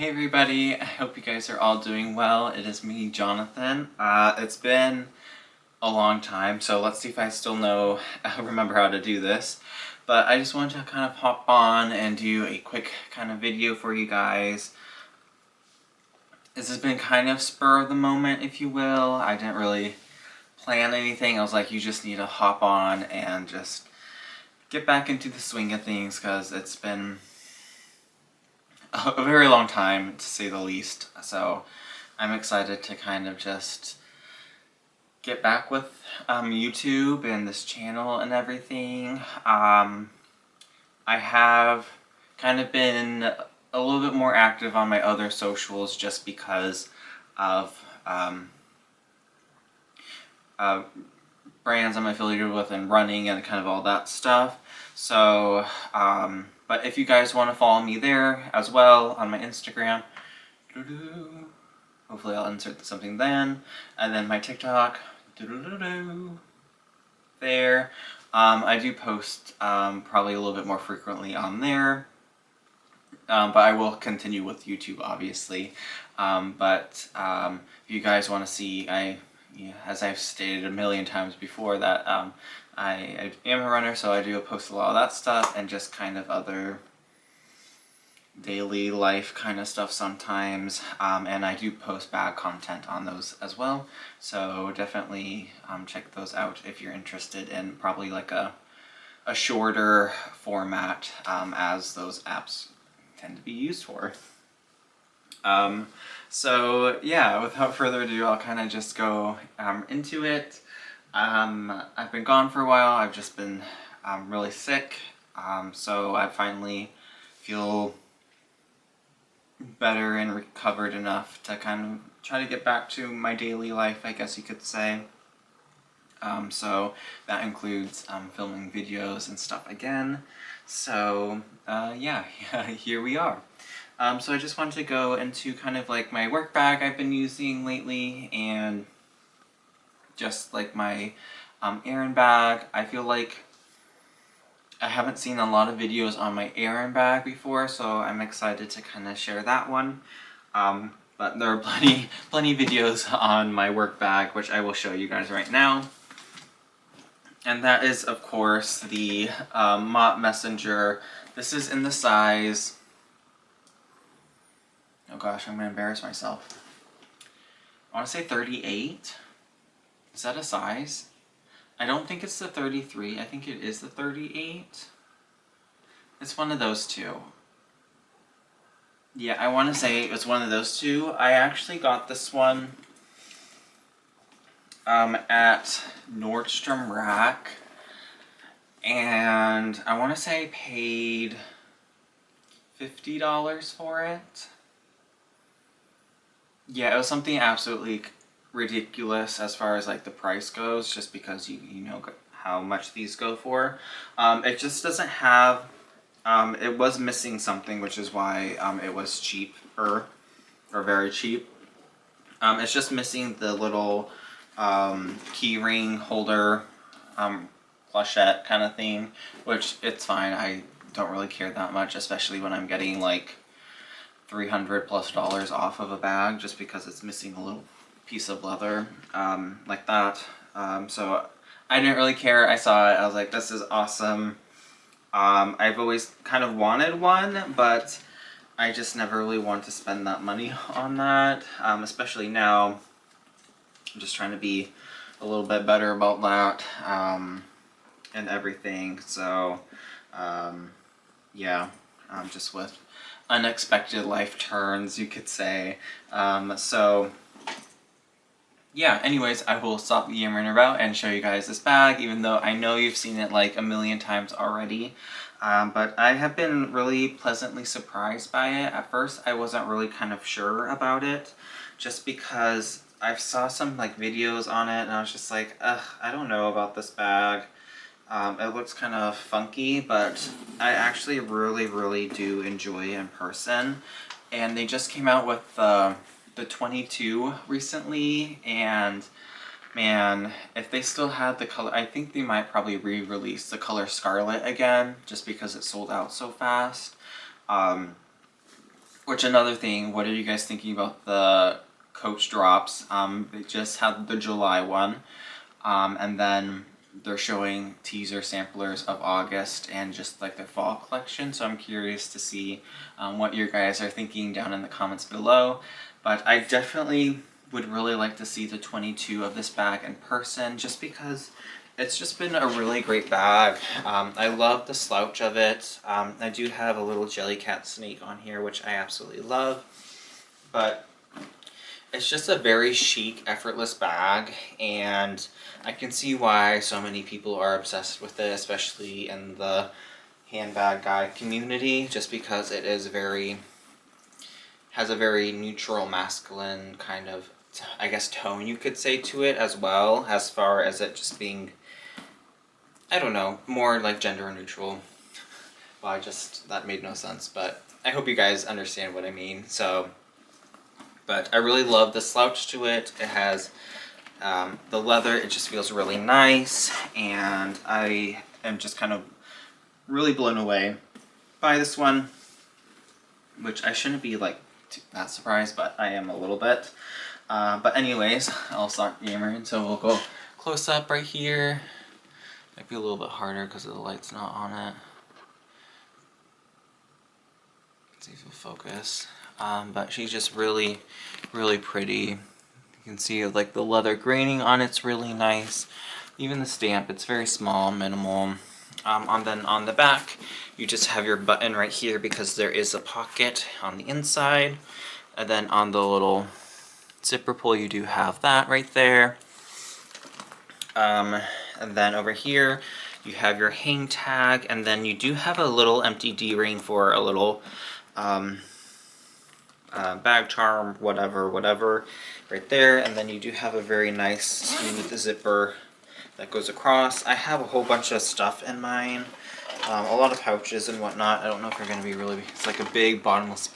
Hey everybody, I hope you guys are all doing well. It is me, Jonathan. It's been a long time, so let's see if I still remember how to do this. But I just wanted to kind of hop on and do a quick kind of video for you guys. This has been kind of spur of the moment, if you will. I didn't really plan anything. I was like, you just need to hop on and just get back into the swing of things, because it's been a very long time, to say the least. So I'm excited to kind of just get back with YouTube and this channel and everything. I have kind of been a little bit more active on my other socials just because of brands I'm affiliated with and running and kind of all that stuff. So, but if you guys want to follow me there as well on my Instagram, hopefully I'll insert something then, and then my TikTok, there. I do post probably a little bit more frequently on there, but I will continue with YouTube, obviously. But if you guys want to see, as I've stated a million times before, that I am a runner, so I do post a lot of that stuff and just kind of other daily life kind of stuff sometimes, and I do post bag content on those as well, so definitely check those out if you're interested in probably like a shorter format, as those apps tend to be used for. So yeah, without further ado, I'll kind of just go into it. I've been gone for a while. I've just been really sick, so I finally feel better and recovered enough to kind of try to get back to my daily life, I guess you could say. So that includes filming videos and stuff again. So yeah, here we are. So I just wanted to go into kind of like my work bag I've been using lately, and just like my errand bag. I feel like I haven't seen a lot of videos on my errand bag before, so I'm excited to kind of share that one. But there are plenty videos on my work bag, which I will show you guys right now. And that is, of course, the Mott Messenger. This is in the size... Oh gosh, I'm going to embarrass myself. I want to say 38. Is that a size? I don't think it's the 33. I think it is the 38. It's one of those two. Yeah, I want to say it's one of those two. I actually got this one at Nordstrom Rack, and I want to say I paid $50 for it. Yeah, it was something absolutely ridiculous as far as like the price goes, just because you know how much these go for. It just doesn't have, it was missing something, which is why it was cheaper, or very cheap. It's just missing the little key ring holder, clochette kind of thing, which it's fine. I don't really care that much, especially when I'm getting like $300+ off of a bag, just because it's missing a little piece of leather like that. So I didn't really care. I saw it, I was like, this is awesome. I've always kind of wanted one, but I just never really wanted to spend that money on that, especially now. I'm just trying to be a little bit better about that and everything. So yeah, just with unexpected life turns, you could say. So yeah, anyways, I will stop yammering about and show you guys this bag, even though I know you've seen it like a million times already. But I have been really pleasantly surprised by it. At first, I wasn't really kind of sure about it, just because I saw some like videos on it, and I was just like, ugh, I don't know about this bag. It looks kind of funky, but I actually really do enjoy it in person. And they just came out with the 22 recently, and man, if they still had the color, I think they might probably re-release the color Scarlet again, just because it sold out so fast. Which, another thing, what are you guys thinking about the Coach drops? They just had the July one, and then they're showing teaser samplers of August and just like their fall collection. So I'm curious to see what you guys are thinking down in the comments below. But I definitely would really like to see the 22 of this bag in person, just because it's just been a really great bag. I love the slouch of it. I do have a little Jellycat snake on here, which I absolutely love. But it's just a very chic, effortless bag, and I can see why so many people are obsessed with it, especially in the handbag guy community, just because it is has a very neutral, masculine kind of, I guess, tone you could say to it, as well, as far as it just being, I don't know, more like gender neutral. Well, that made no sense, but I hope you guys understand what I mean. So, but I really love the slouch to it. It has the leather, it just feels really nice, and I am just kind of really blown away by this one, which I shouldn't be like that surprised, but I am a little bit. But anyways, I'll start gamering, so we'll go close up right here. Might be a little bit harder because the light's not on it. Let's see if it'll focus. But she's just really, really pretty. You can see like the leather graining on it's really nice. Even the stamp, it's very small, minimal. Then on the back, you just have your button right here because there is a pocket on the inside. And then on the little zipper pull, you do have that right there. And then over here, you have your hang tag, and then you do have a little empty D-ring for a little bag charm, whatever, right there. And then you do have a very nice smooth zipper that goes across. I have a whole bunch of stuff in mine, a lot of pouches and whatnot. I don't know if they're going to be really, it's like a big bottomless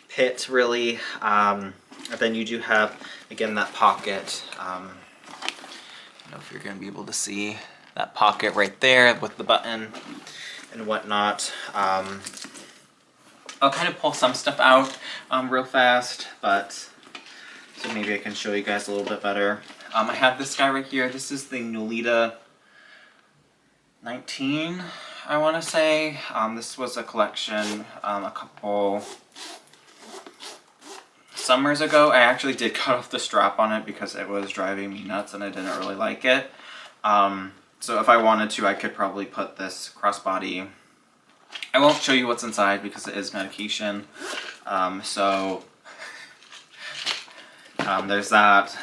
pit, really. And then you do have, again, that pocket. I don't know if you're going to be able to see that pocket right there with the button and whatnot. I'll kind of pull some stuff out real fast, but so maybe I can show you guys a little bit better. I have this guy right here. This is the Nolita 19, I want to say. This was a collection a couple summers ago. I actually did cut off the strap on it because it was driving me nuts and I didn't really like it. So if I wanted to, I could probably put this crossbody. I won't show you what's inside because it is medication. There's that.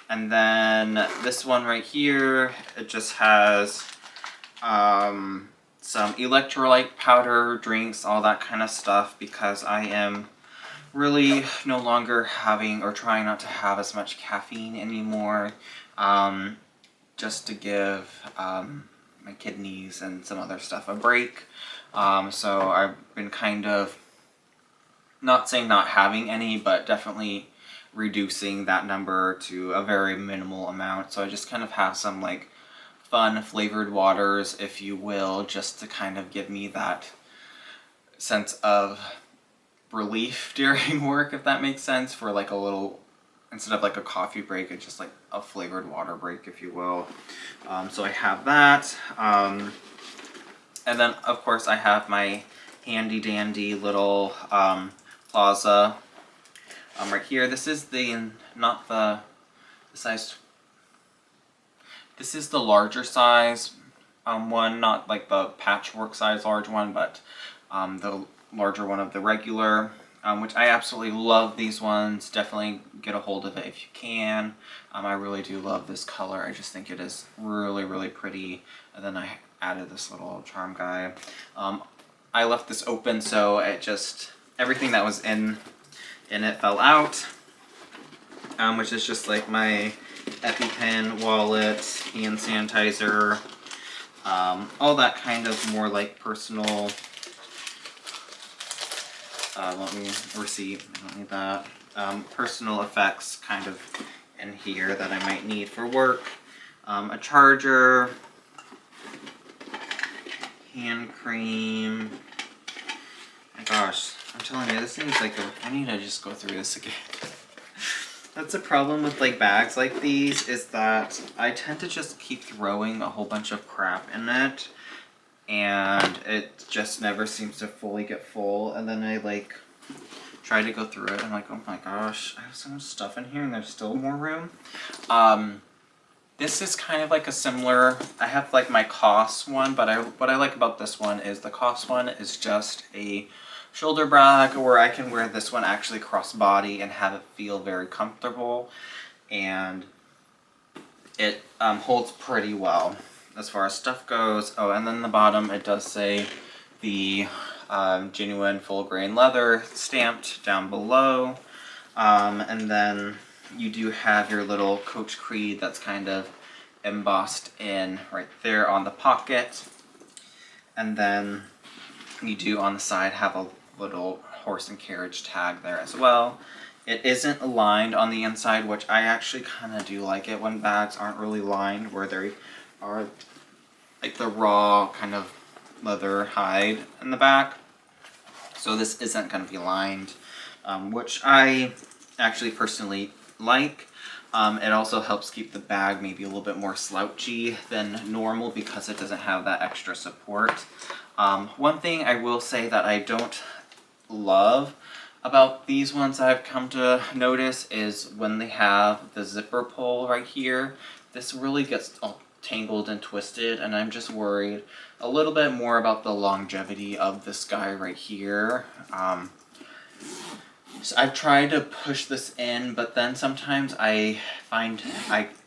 And then this one right here, it just has some electrolyte powder, drinks, all that kind of stuff, because I am really no longer having or trying not to have as much caffeine anymore, just to give my kidneys and some other stuff a break. So I've been kind of, not saying not having any, but definitely reducing that number to a very minimal amount. So I just kind of have some like fun flavored waters, if you will, just to kind of give me that sense of relief during work, if that makes sense, for like a little, instead of like a coffee break, it's just like a flavored water break, if you will. So I have that. And then of course I have my handy dandy little Plaza right here. This is not the size, this is the larger size one, not like the patchwork size large one, but the larger one of the regular, which I absolutely love these ones. Definitely get a hold of it if you can. I really do love this color. I just think it is really, really pretty. And then I added this little charm guy. I left this open, so it just, everything that was in it fell out, which is just like my EpiPen, wallet, hand sanitizer, all that kind of more like personal, let me receipt, I don't need that, personal effects kind of in here that I might need for work, a charger, hand cream, gosh, I'm telling you, this thing is like I need to just go through this again. That's the problem with like bags like these, is that I tend to just keep throwing a whole bunch of crap in it, and it just never seems to fully get full, and then I like try to go through it, and I'm like, oh my gosh, I have so much stuff in here and there's still more room. This is kind of like a similar, I have like my COS one, but what I like about this one is the COS one is just a shoulder bag where I can wear this one actually crossbody and have it feel very comfortable, and it holds pretty well as far as stuff goes. Oh, and then the bottom, it does say the genuine full grain leather stamped down below, and then you do have your little Coach Creed that's kind of embossed in right there on the pocket, and then you do on the side have a little horse and carriage tag there as well. It isn't lined on the inside, which I actually kind of do like it when bags aren't really lined, where they are like the raw kind of leather hide in the back. So this isn't going to be lined, which I actually personally like. It also helps keep the bag maybe a little bit more slouchy than normal because it doesn't have that extra support. One thing I will say that I don't love about these ones I've come to notice is when they have the zipper pull right here, this really gets all tangled and twisted, and I'm just worried a little bit more about the longevity of this guy right here. So I've tried to push this in, but then sometimes I find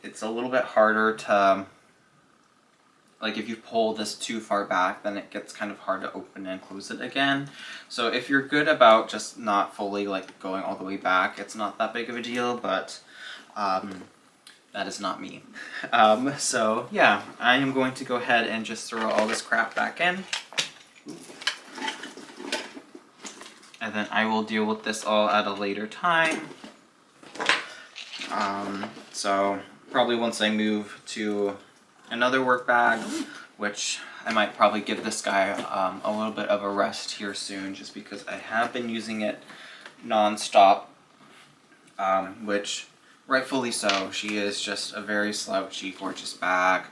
it's a little bit harder to, like if you pull this too far back, then it gets kind of hard to open and close it again. So if you're good about just not fully like going all the way back, it's not that big of a deal, but that is not me. So yeah, I am going to go ahead and just throw all this crap back in. And then I will deal with this all at a later time. So probably once I move to another work bag, which I might probably give this guy a little bit of a rest here soon, just because I have been using it non-stop, which rightfully so. She is just a very slouchy, gorgeous bag.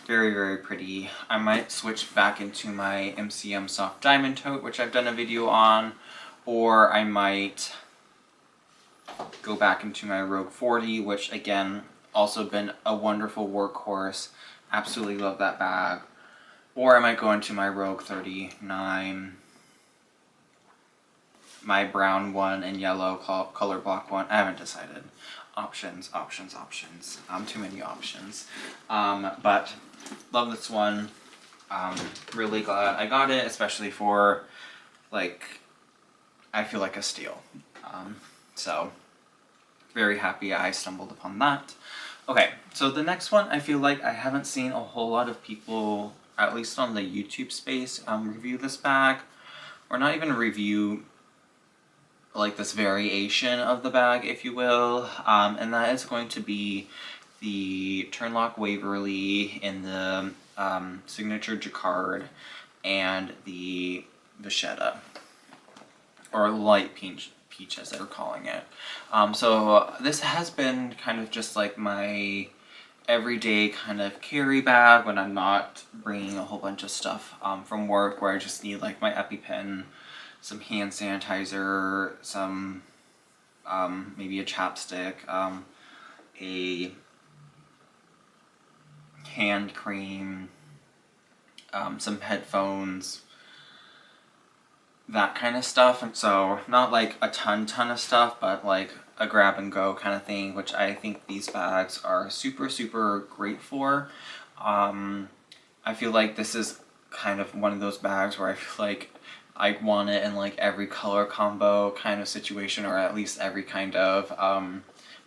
Very, very pretty. I might switch back into my MCM soft diamond tote, which I've done a video on, or I might go back into my Rogue 40, which again, also been a wonderful workhorse. Absolutely love that bag. Or I might go into my Rogue 39, my brown one and yellow color block one. I haven't decided. Options. Too many options. But love this one. Really glad I got it, especially for like, I feel like a steal. So very happy I stumbled upon that. Okay, so the next one, I feel like I haven't seen a whole lot of people, at least on the YouTube space, review this bag, or not even review like this variation of the bag, if you will, and that is going to be the Turnlock Waverly in the signature jacquard and the vachetta, or light peach as they were calling it. So this has been kind of just like my everyday kind of carry bag when I'm not bringing a whole bunch of stuff from work, where I just need like my EpiPen, some hand sanitizer, some maybe a chapstick, a hand cream, some headphones, that kind of stuff. And so not like a ton of stuff, but like a grab and go kind of thing, which I think these bags are super great for. I feel like this is kind of one of those bags where I feel like I want it in like every color combo kind of situation, or at least every kind of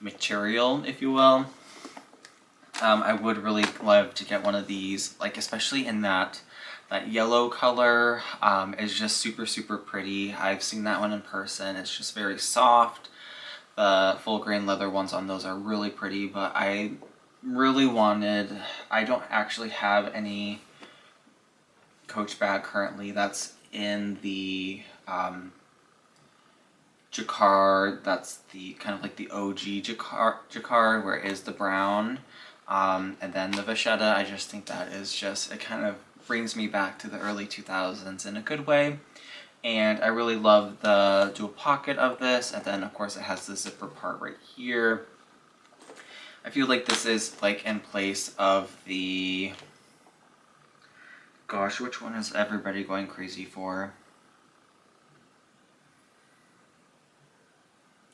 material, if you will. I would really love to get one of these, like especially in that yellow color. Is just super pretty. I've seen that one in person. It's just very soft. The full grain leather ones on those are really pretty, but I really wanted, I don't actually have any Coach bag currently that's in the jacquard. That's the kind of like the OG jacquard, where it is the brown. And then the vachetta, I just think that is just, it kind of brings me back to the early 2000s in a good way. And I really love the dual pocket of this, and then of course it has the zipper part right here. I feel like this is like in place of the, gosh, which one is everybody going crazy for?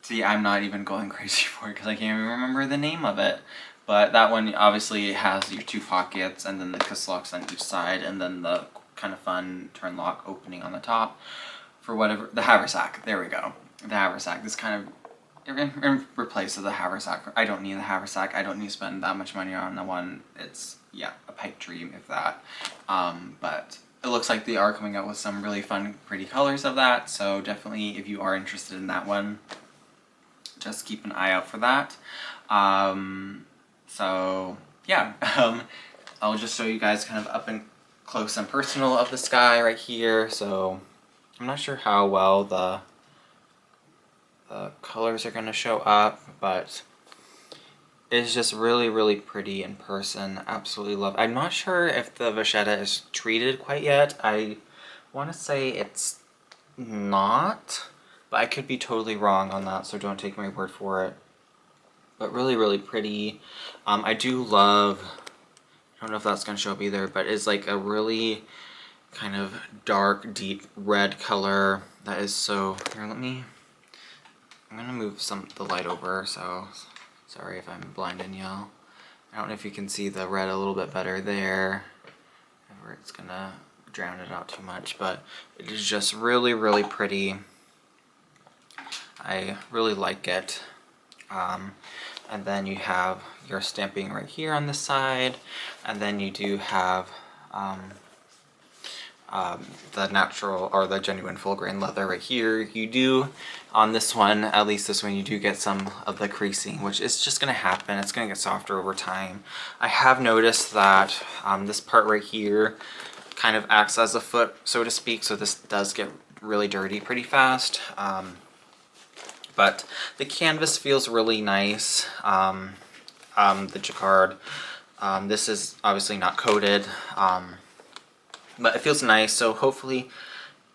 See, I'm not even going crazy for it because I can't even remember the name of it. But that one obviously has your two pockets and then the kiss locks on each side, and then the kind of fun Turnlock opening on the top for whatever, the haversack. There we go. The haversack. This kind of in replace of the haversack. I don't need the haversack. I don't need to spend that much money on the one. It's, yeah, a pipe dream if that. But it looks like they are coming out with some really fun, pretty colors of that. So definitely, if you are interested in that one, just keep an eye out for that. So yeah, I'll just show you guys kind of up and close and personal of the sky right here. So I'm not sure how well the colors are going to show up, but it's just really, really pretty in person. Absolutely love it. I'm not sure if the vachetta is treated quite yet. I want to say it's not, but I could be totally wrong on that, so don't take my word for it. But really, really pretty. I do love, I don't know if that's going to show up either, but it's like a really kind of dark, deep red color that is so, here, I'm going to move the light over, so sorry if I'm blinding y'all. I don't know if you can see the red a little bit better there, or it's going to drown it out too much, but it is just really, really pretty. I really like it. And then you have your stamping right here on the side, and then you do have the natural or the genuine full grain leather right here. You do, on this one, at least this one, you do get some of the creasing, which is just going to happen. It's going to get softer over time. I have noticed that this part right here kind of acts as a foot, so to speak, so this does get really dirty pretty fast. But the canvas feels really nice. The jacquard, this is obviously not coated, but it feels nice, so hopefully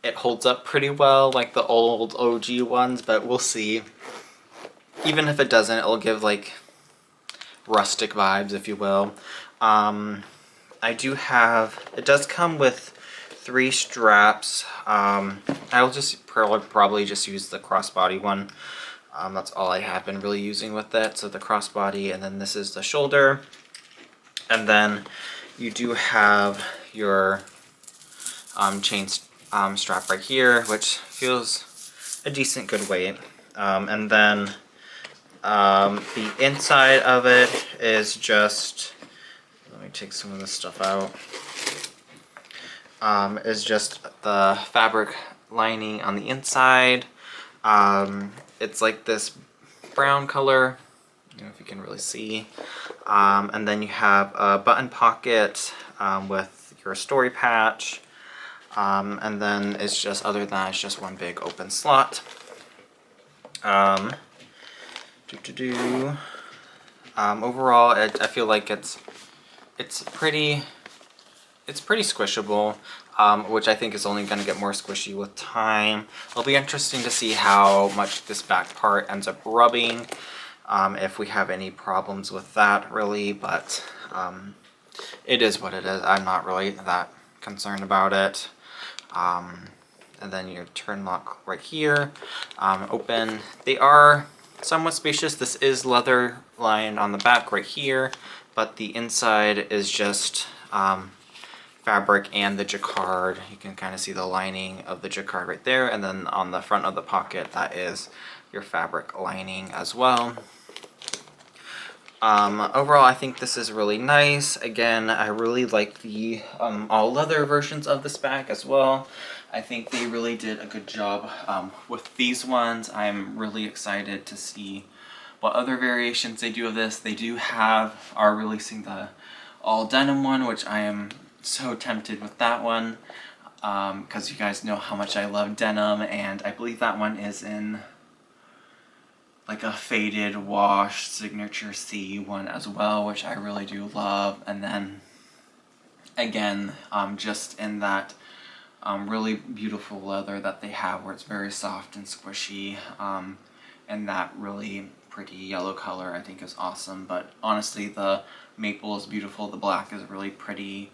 it holds up pretty well like the old OG ones, but we'll see. Even if it doesn't, it'll give like rustic vibes, if you will. I do have, it does come with 3 straps. I'll just probably just use the crossbody one. That's all I have been really using with it. So the crossbody, and then this is the shoulder. And then you do have your chain strap right here, which feels a decent good weight. And then the inside of it is just, let me take some of this stuff out, is just the fabric lining on the inside. It's like this brown color, I don't know if you can really see. And then you have a button pocket with your story patch. And then it's just, other than that, it's just one big open slot. Overall, I feel like it's pretty squishable, which I think is only going to get more squishy with time. It'll be interesting to see how much this back part ends up rubbing, if we have any problems with that really, but it is what it is. I'm not really that concerned about it. And then your Turnlock right here, open. They are somewhat spacious. This is leather lined on the back right here, but the inside is just fabric and the jacquard. You can kind of see the lining of the jacquard right there, and then on the front of the pocket, that is your fabric lining as well. Overall, I think this is really nice. Again, I really like the all leather versions of this bag as well. I think they really did a good job with these ones. I'm really excited to see what other variations they do of this. They are releasing the all denim one, which I am so tempted with that one. because you guys know how much I love denim, and I believe that one is in like a faded wash signature C one as well, which I really do love. And then again, just in that really beautiful leather that they have where it's very soft and squishy, and that really pretty yellow color I think is awesome. But honestly, the maple is beautiful, the black is really pretty.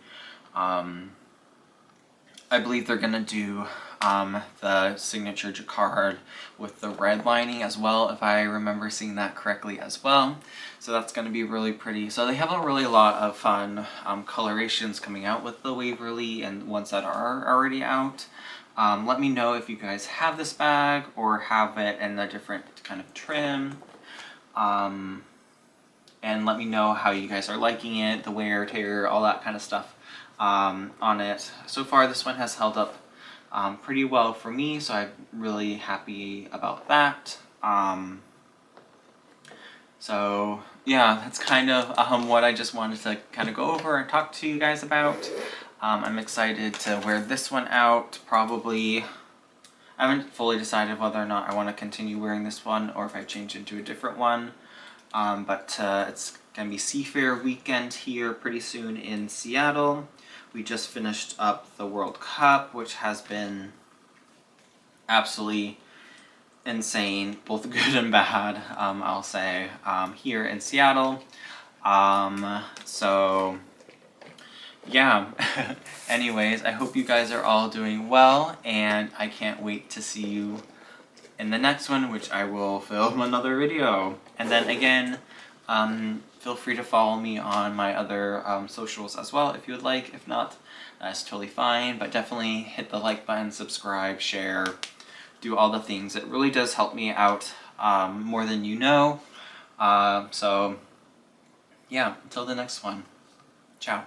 I believe they're gonna do the signature jacquard with the red lining as well, if I remember seeing that correctly as well. So that's gonna be really pretty. So they have a really lot of fun colorations coming out with the Waverly, and ones that are already out. Let me know if you guys have this bag or have it in a different kind of trim. And let me know how you guys are liking it, the wear, tear, all that kind of stuff on it. So far this one has held up pretty well for me, so I'm really happy about that. So yeah, that's kind of what I just wanted to kind of go over and talk to you guys about. I'm excited to wear this one out. Probably, I haven't fully decided whether or not I want to continue wearing this one or if I change into a different one. But it's gonna be Seafair weekend here pretty soon in Seattle. We just finished up the World Cup, which has been absolutely insane, both good and bad, I'll say, here in Seattle. So yeah, anyways, I hope you guys are all doing well, and I can't wait to see you in the next one, which I will film another video. And then again, feel free to follow me on my other socials as well if you would like. If not, that's totally fine, but definitely hit the like button, subscribe, share, do all the things. It really does help me out more than you know. So yeah, until the next one, ciao.